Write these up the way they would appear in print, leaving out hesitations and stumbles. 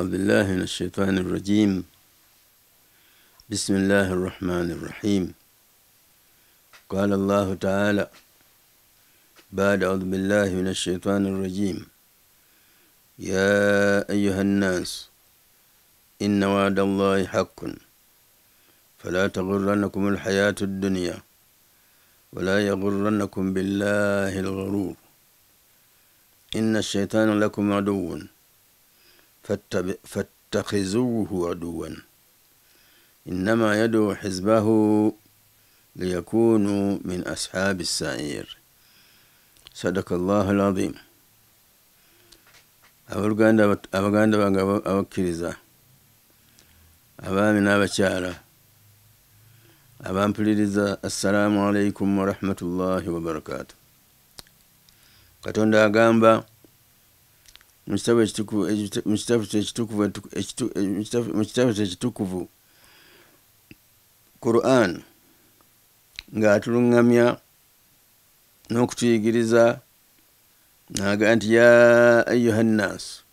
أعوذ بالله من الشيطان الرجيم. بسم الله الرحمن الرحيم. قال الله تعالى بعد أعوذ بالله من الشيطان الرجيم: يا أيها الناس إن وعد الله حق فلا تغرنكم الحياة الدنيا ولا يغرنكم بالله الغرور إن الشيطان لكم عدو فاتخذوه عدوا إنما يدعو حزبه ليكونوا من أصحاب السعير. صدق الله العظيم. abaganda bange abakkiriza, abaami n'abakyala abampuliriza, assalamu alaikum warahmatullahi wabarakatuh. Katonda agamba mu kitabu ekitukuvu Quran ng'atulungamya n'okutuyigiriza n'agamba nti ya ayyuha nnas,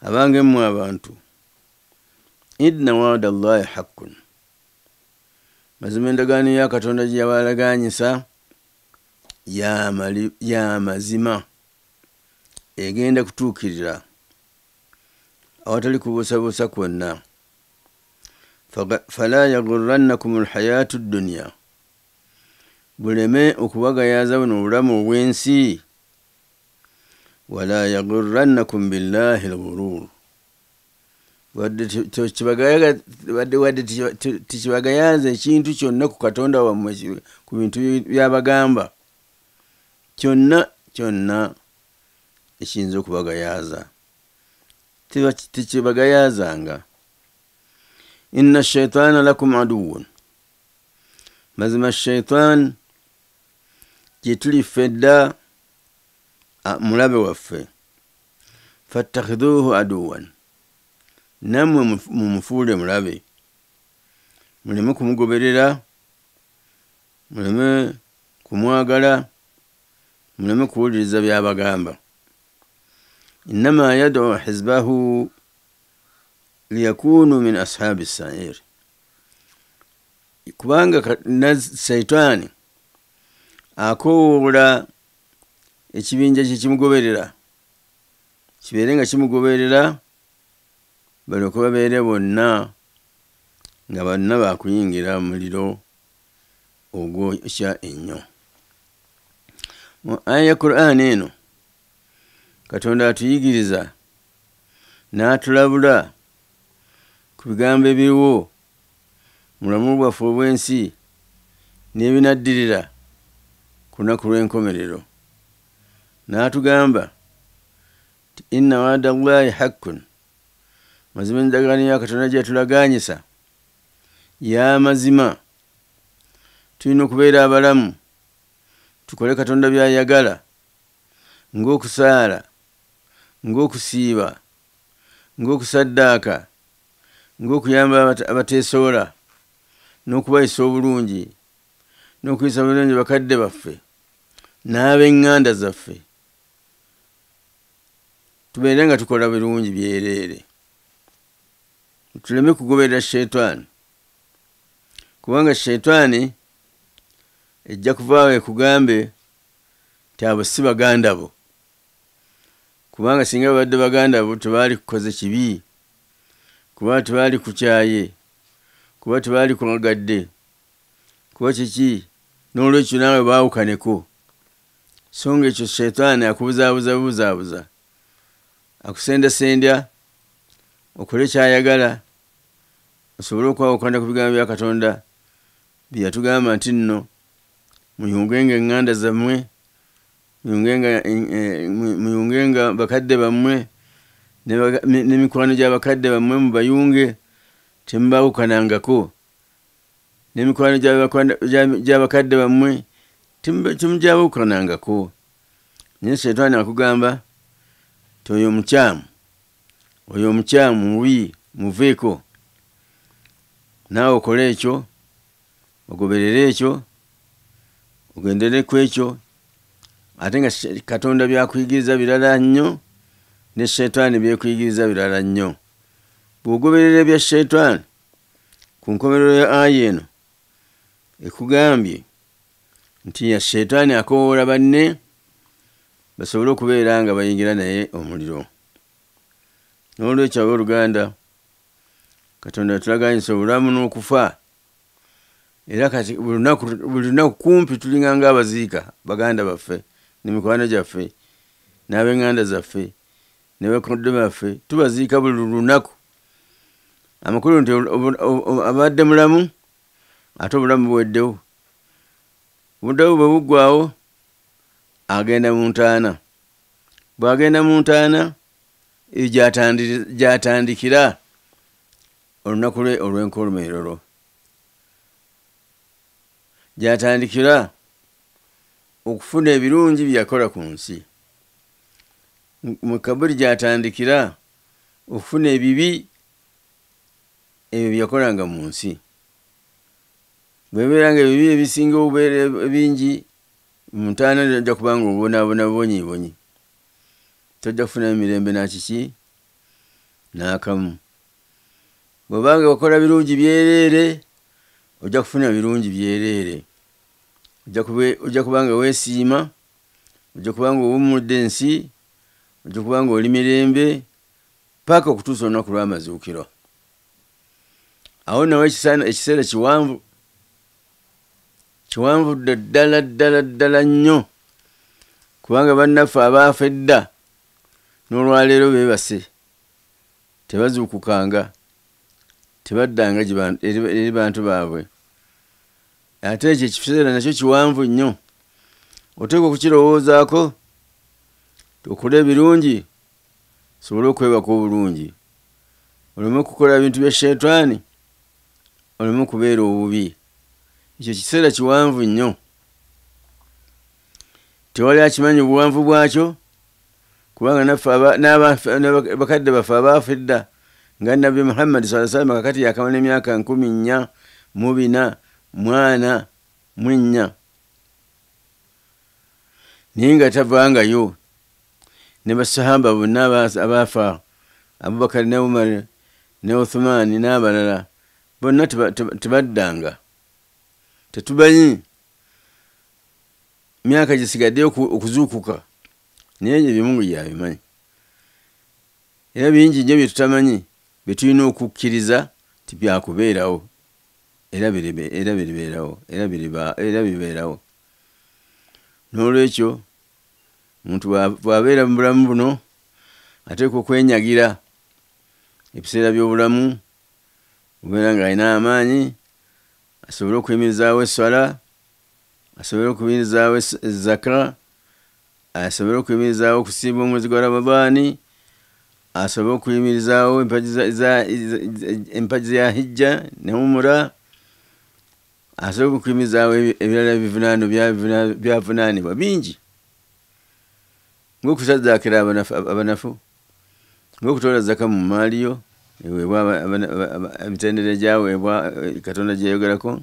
abange mmwe abantu, inna wa'da Allahi haqqun, mazima endagaano ya Katonda gye yabalaganyisa ya mazima egenda kutuukirira awatali kubuusabuusa kwonna. fala yagurrannakum alhayatu dunya, buleme okubagayaza buno obulamu obw'ensi. wala yagurrannakum billahi alghurur, wadde tikibagayaza ekintu kyonna ku Katonda wammwe, ku bintu byabagamba kyonna ekiyinza okubagayaza tikibagayazanga. inna shaitana lakum aduwun, mazima shaitan gyetuli fedda mulabe waffe. fattakhidhuhu aduwan, nammwe mumufuule mulabe, muleme kumugoberera, muleme kumwagala, muleme kuwuliriza byabagamba. innama yad'u hizbahu liyakunu min ashabi sa'ir, kubanga saitani akowoola ekibinja kye kimugoberera kibeere nga kimugoberera, balyoke babeere bonna nga bonna bakuyingira mu muliro ogwokya ennyo. Mu aya ya Qur'an eno Katonda atuyigiriza n'atulabula ku bigambo ebiriwo mu bulamu bwaffe obw'ensi n'ebinaddirira ku lunaku lw'enkomerero. N'atugamba nti inna wa'da Allahi haqqun, mazima endagaano ya Katonda gye yatulaganyisa ya mazima. Tulina okubeera abalamu, tukole Katonda by'ayagala, ng'okusaala, ng'okusiiba, ng'okusaddaaka, ng'okuyamba abateesobola, n'okubayisa obulungi, n'okuyisa bulungi bakadde baffe n'ab'eŋŋanda zaffe. Tubeere nga tukola birungi byereere, tuleme kugoberera shaitani, kubanga shaitani ejja kuvaawo ekugambe nti abo si baganda bo, kubanga singa babadde baganda bo tebaali kukoze kibi, kuba tebaali kukyaye, kuba tebaali kwagadde, kuba kiki, n'olwekyo naawe baawukaneko. So nga ekyo shaitani akubuzaabuza, akusendasendya okole kyayagala, osobole okwawukana ku bigambo bya Katonda bye yatugamba nti nno muyungenga eŋŋanda zammwe, muyungenga bakadde bammwe n'emikwano gy'abakadde bammwe mubayunge, temubaawukanangako. n'emikwano gy'abakadde bammwe temugyawukanangako. Naye shaitani akugamba nti oyo omukyamu mubi, muveeko, naawe okole ekyo, ogoberere ekyo, ogendere ku ekyo, ate nga Katonda byakuyigiriza birala nnyo ne shetani byekuyigiriza birala nnyo. Bw'ogoberera ebya shetani ku nkomerero ya aya eno ekugambye nti ya shetani akoola banne basobole okubeera nga bayingira naye omuliro. N'olwekyo abooluganda, Katonda yatulaganyisa obulamu n'okufa, era kati buli lunaku kumpi tulinga ng'abaziika baganda baffe ne mikwano gyaffe n'ab'eŋŋanda zaffe ne bakodde baffe, tubaziika buli lunaku. Amakulu nti abadde mulamu ate obulamu buweddewo. Obuddewo bwe buggwawo agenda mu ntaana. Bw'agenda mu ntaana gy'atandikira olunaku lwe olw'enkomerero. Gy'atandikira okufuna ebirungi byakola ku nsi. Mu kabuli gy'atandikira okufuna ebibi ebyo byakolanga mu nsi. Bwebeeranga ebibi ebisinga obubeera ebingi mu ntaana ojja kubanga obonaabona bonyiibonyi. Tojja kufuna emirembe nakiki n'akamu. Bw'obanga wakola birungi byereere ojja kufuna birungi byereere. Ojja kubanga weesiima, ojja kubanga owummudde ensi, ojja kubanga oli mirembe paka okutuusa olunaku lw'amazuukiro. Awo nawe ekiseera kiwanvu ddala nnyo, kubanga bannaffe abaafa edda n'olwaleero beebase, tebazuukukanga, tebaddanga eri bantu baabwe. Ate ekyo ekiseera nakyo kiwanvu nnyo. Oteeka okukirowoozaako, okole ebirungi sobole okwebaka obulungi, oleme okukola ebintu bya shetani, oleme okubeera obubi. Ekyo kiseera kiwanvu nnyo, tewali akimanyi obuwanvu bwakyo, kubanga bakadde baffe abaafa edda nga Nabbi Muhammad sallallahu alaihi wasallam kakati yakamala emyaka 444 naye nga tavangayo. Ne basahaba bonna abaafa, Abubakar ne Umar ne Uthman n'abalala bonna tebaddanga. Tetubanyi myaka gisigaddeyo okuzuukuka, naye ebyo Mungu yabimanyi. Era bingi nnyo bye tutamanyi bye tulina okukkiriza nti byakubeerawo era bibeerawo. N'olwekyo omuntu bw'abeera mu bulamu buno ateekwa okwenyagira ebiseera by'obulamu, obeera ng'alina amaanyi, asobole okuyimirizaawo esswala, asobole okuyimirizaawo ezzaka, asobole okuyimirizaawo okusiiba omwezi gwa Ramadaani, asobole okuyimirizaawo empagi za hijja ne umura, asobole okuyimirizaawo ebirala ebivunaano byavunaanibwa bingi, ng'okusazaakira abanafu, ng'okutoola zaka mu maali yo eweebwa emitendera gyaweebwa Katonda gyeyogerako,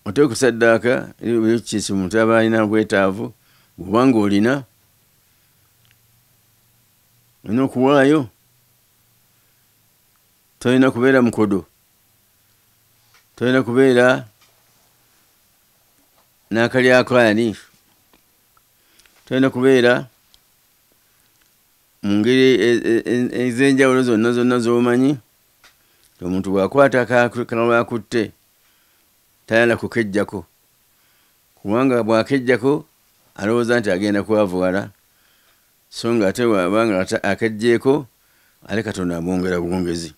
oteeka okusaddaaka buli kiki omuntu aba alina bwetaavu. Bw'obanga olina okuwaayo, tolina kubeera mukodo, tolina kubeera n'akalyakwani, tolina kubeera mu ngeri ez'enjawulo zonna z'omanyi. Omuntu bw'akwata akakutte tayala kukejjako, kubanga bw'akejjako alowooza nti agenda kwavuwala, so nga ate bw'abanga akejjeeko ale Katonda amwongera bwongezi.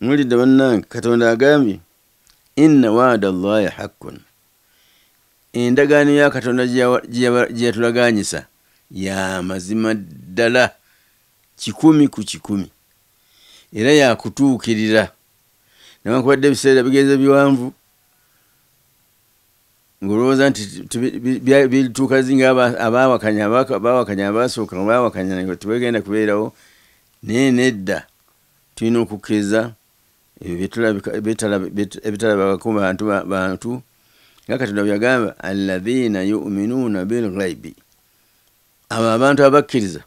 Mwulidde bannange, Katonda agambye inna wa'da Allahi haqqun, endagaano ya Katonda gye yatulaganyisa ya mazima ddala 100 ku 100, era yakutuukirira. Newankubadde ebiseera bigenze biwanvu ng'olowooza nti bituuka zinga abaawakanya abasooka baawakanya tebagenda kubeerawo, naye nedda tulina okukkiriza ebitalabako bantu nga Katonda byagamba alladhina yu'minuuna bil ghaibi, abantu abakkiriza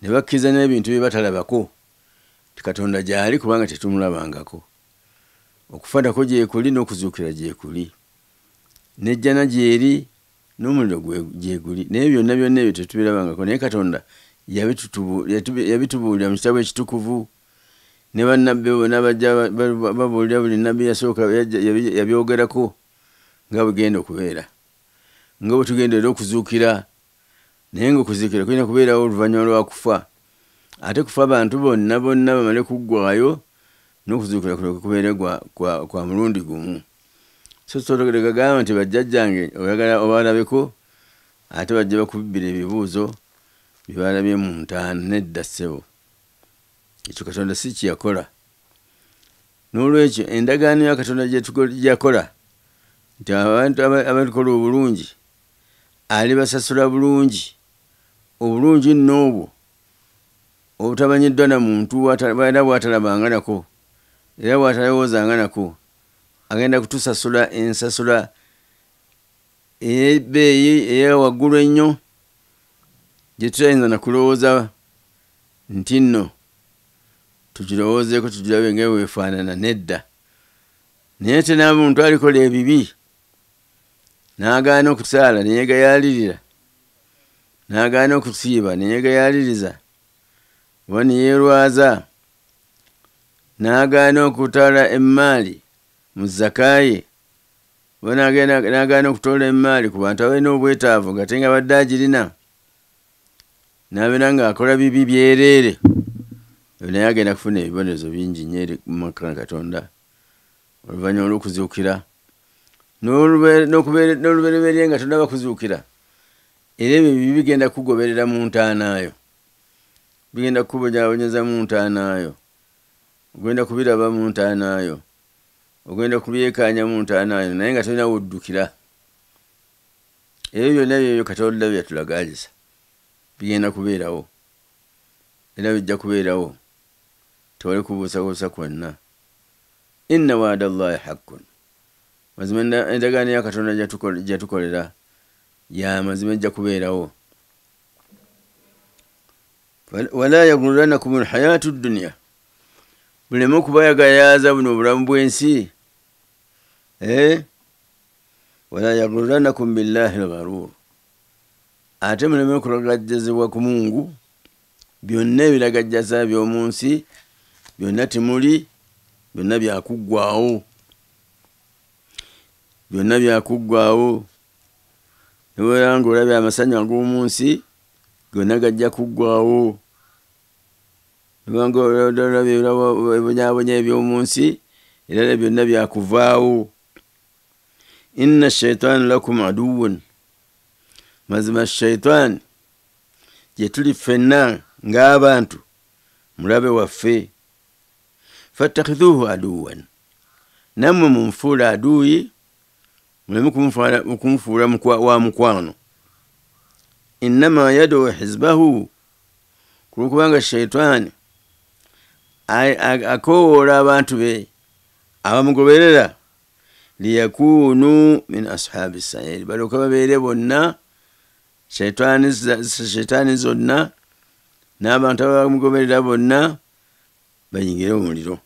ne bakkiriza n'ebintu bye batalabako Katonda gyali kubanga tetumulabangako okufatako gyekuli n'okuzuukira gyekuli n'ejjana gyeri n'omuliro gyeguli naye byonna ebyo tetubirabangako naye Katonda yabitubuulira mu kitabo ekitukuvu ne bannabbi bonna bajja babuulira buli nnabbi yasooka yabyogerako nga bugenda okubeera nga bwe tugenda era okuzuukira naye ng'okuzuukira kulina kubeerawo oluvannyuma lwa kufa ate kufa abantu bonna bamale kuggwayo n'okuzuukira kubeere kwa mulundi gumu so gagamba nti bajjajjange oyagala obalabeko ate bajja bakubbira ebibuuzo byebalabye mu ntaana nedda ssebo ekyo Katonda si kyeyakola n'olwekyo endagaano ya Katonda gyeyakola nti abantu abakola obulungi alibasasula bulungi obulungi n'obwo obutamanyiddwa na muntu era bw'atalabanga nako era bw'atalowoozanga nako agenda kutusasula ensasula ey'ebbeeyi eya waggulu ennyo gye tutayinza na kulowooza nti nno tukirowoozeeko tugirabe nga bwefaanana nedda naye te n'omuntu alikola ebibi n'agaana okusaala neyeegayaalirira n'agaana okusiiba neyeegayaaliriza oba neyeerwaza n'agaana okutwala emmaali mu zakaaye oba n'agaana okutoola emmaali ku bantu abalina obwetaavu nga te nga badde agirina n'abeera ng'akola bibi byereere naye agenda kufuna ebibonerezo bingi nnyo eri mu maka ga Katonda oluvannyuma olw'okuzuukira n'olubereberye nga tonnaba kuzuukira era ebyo bibi bigenda kugoberera mu ntaanaayo bigenda kukubonyabonyeza mu ntaanaayo ogenda kubiraba mu ntaanaayo ogenda kubyekaanya mu ntaanaayo naye nga tolina woddukira ebyo byonna byebyo Katonda byatulagaaliza bigenda kubeerawo era bijja kubeerawo tewali kubuusabuusa kwonna inna waada Allahi haqqun mazima endagaano ya Katonda gyatukolera ya mazima ejja kubeerawo wala yagurrannakum alhayaatu dunya buleme okubayagayaaza buno obulamu bw'ensi wala yagurrannakum billahi algharuur ate muleme okulagajjazibwa ku Mungu byonna ebiragajjaza by'omu nsi byonna timuli byonna byakuggwaawo nebeera nga olabye amasanyu ag'omu nsi gonna gajja kuggwaawo nebanga olabye ebibonyabonya eby'omu nsi era byonna byakuvaawo inna shaitaani lakum aduwwun mazima shaitaani gye tuli ffenna ng'abantu mulabe waffe fattakhidhuhu aduwwan nammwe mumufuula aduuyi muleme kumufuula wa mukwano innama yad'u hizbahu kulukubanga shaitaani akoowoola abantu be abamugoberera liyakunu min ashaabi sayiri balyoke babeere bonna shaitaani zonna n'abantu abamugoberera bonna bayingire mu muliro.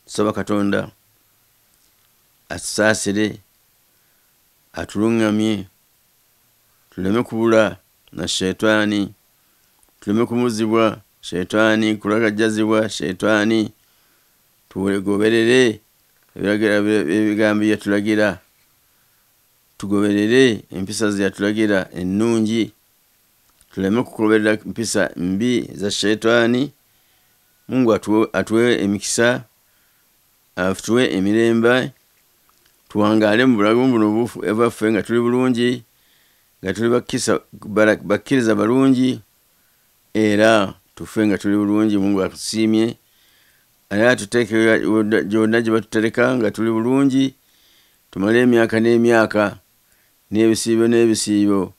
Tusaba Katonda atusaasire atulungamye tuleme kubula na shaitaani, tuleme kumuzibwa shaitaani, kulagajjazibwa shaitaani, tugoberere ebigambo bye tulagira, tugoberere empisa ze yatulagira ennungi, tuleme kugoberera empisa mbi za shaitaani. Mungu atuwe emikisa, atuwe emirembe, tuwangaale mu bulamu buno bwaffe nga tuli bulungi, nga tuli bakkiriza balungi, era tufe nga tuli bulungi. Mungu atusiimye, era tuteeke gyonna gye batutereka nga tuli bulungi, tumale emyaka n'emyaka n'ebisiibo n'ebisiibo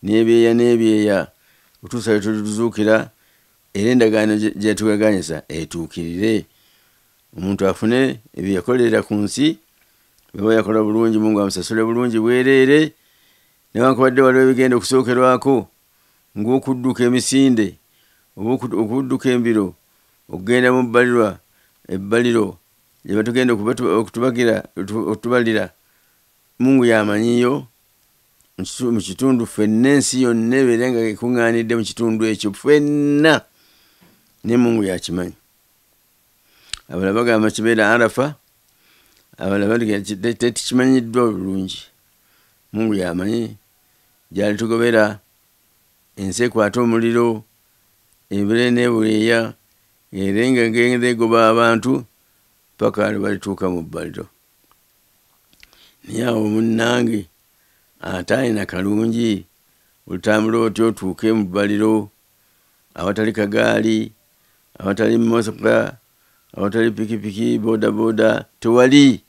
n'ebyeya okutuusa lwe tuzuukira, era endagaano gye tugaganyisa etuukirire, omuntu afune ebyo yakolera ku nsi. Bw'aba yakola bulungi, Mungu amusasule bulungi bwereere, newankubadde waliwo ebigenda okusookerwako ng'okudduka emisinde oba okudduka embiro okugenda mu ebbaliro lye batugenda okutubalira. Mungu yamanyiyo mu kitundu ffenna, ensi yonna ebeera nga ekuŋŋaanidde mu kitundu ekyo ffenna, ne Mungu yakimanyi. Abalala bagamba kibeera Arafa, abalala tekimanyiddwa bulungi. Mungu yamanyi gyali tugobera, ensi ekwata omuliro, ebire n'ebuleeya, era nga ngenda egoba abantu paka balituuka mu bbaliro. Naye awo munnange ate alina kalungi olutambula otyo otuuke mu bbaliro awatali kagaali, awatali mmotoka, awatali pikipiki, bodaboda, tewali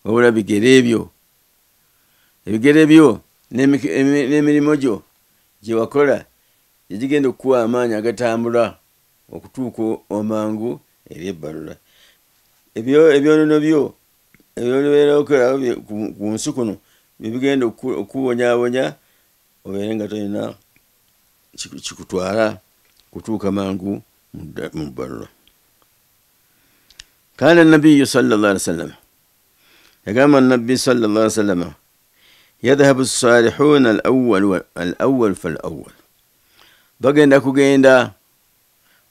wabula bigere ebyo. Ebigere byo n'emirimu gyo gye wakola egigenda okukuwa amaanyi agatambula okutuuka amangu eri ebbalula. Ebyonono byo ebyolibeera okola ku nsi kuno bigenda okubonyabonya obeere nga tolina kikutwala kutuuka mangu mu bbalula. Kaana النبي صلى الله عليه وسلم يقام النبي صلى الله عليه وسلم يذهب الصالحون الأول فالأول. bagenda kugenda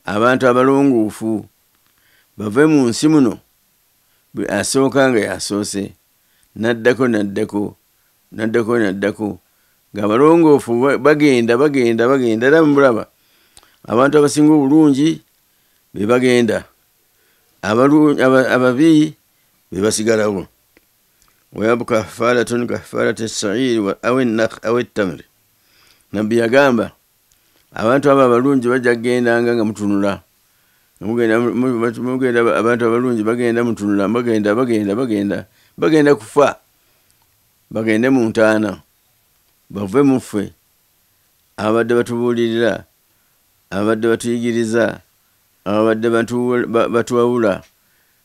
abantu abalonguufu bave mu nsi muno, asooka nga yasoose, naddako nga abalongoofu bagenda era mulaba abantu abasinga obulungi be bagenda, ababi be basigalawo. Wayabuka kafaratun kafarati as-sa'ir aw at-tamr. Nabbi yagamba abantu abo abalungi bajja kugendanga nga mutunula. Mugenda abantu abalungi bagenda mutunula, bagenda kufa, bagende mu ntaana, bave muffe abadde batubuulirira, abadde batuyigiriza, abadde batuwawula,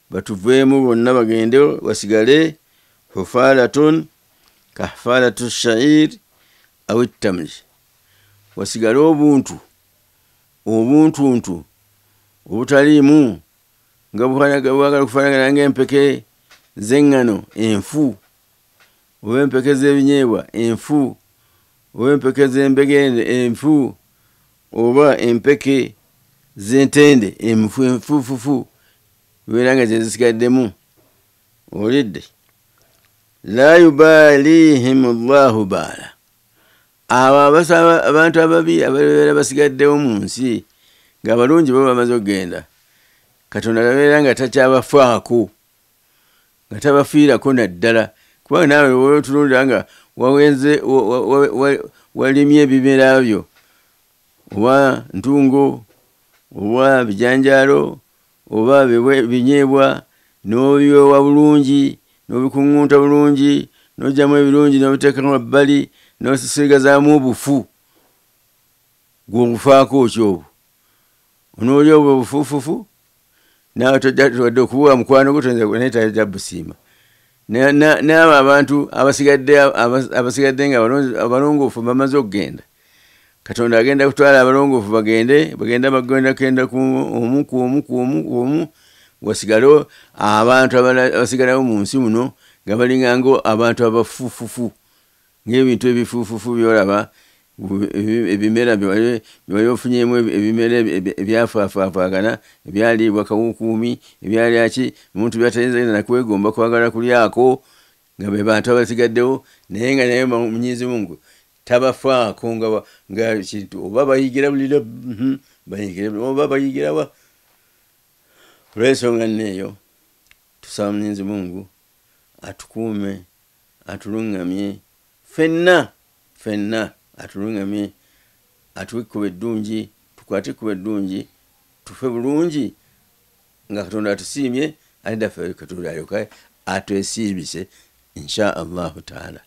batuveemu bonna bagende wasigale hufalatun kahfalatu shair aw at-tamr. Wasigale obuntuntu obutaliimu nga bwagala kufaanagana ng'empeke z'eŋŋano enfu, oba empeke z'ebinyeebwa enfu, oba empeke z'embegende enfu, oba empeke z'entende enfuufufu, bibeera nga zezisigaddemu. Olidde la yubalihim Allahu baala. Abo abantu ababi ababeera basigaddewo mu nsi ng'abalungi bo bamaze okugenda, Katonda abeera nga takyabafaako, nga tabafiirako naddala. Kubanga naawe wotunuulira nga wawenze walimye ebimera byo, oba ntungo, oba bijanjaalo, oba binyeebwa, n'obiyowa bulungi, n'obikuŋŋunta bulungi, n'ojjamu ebirungi n'obiteeka mu bbali, n'osisigazaamu obufu, gw'obufaako kyobwo. Onoolya obwo obufuufufu naawe tojja okubuwa mukwano gwo, naye tajja busiima. N'abo abantu abasigadde nga abalongoofu bamaze okugenda, Katonda agenda kutwala abalongoofu bagenda omu, wasigale abantu abasigalawo mu nsi muno nga balinganga abantu abafuufufu, ng'ebintu ebifuufufu byolaba, ebimera byewali ofunyemu ebimera ebyafaafaagana, ebyaliibwa kawukuumi, ebyaliaki, omuntu byatayinza nakwegomba kwagala kulyako, nga be bantu abasigaddewo, naye nga naye Mwenyezi Mungu tabafaako nga kintu oba bayigira bulira oba bayigira wa. Olw'ensonga nneeyo tusaba Mwenyezi Mungu atukuume, atuluŋŋamye ffenna atuluŋŋamye, atuwe ekkubo eddungi, tukwate ekkubo eddungi, tufe bulungi nga Katonda atusiimye, ali daffe Katonda alyoka atwesiibise insha Allahu taala.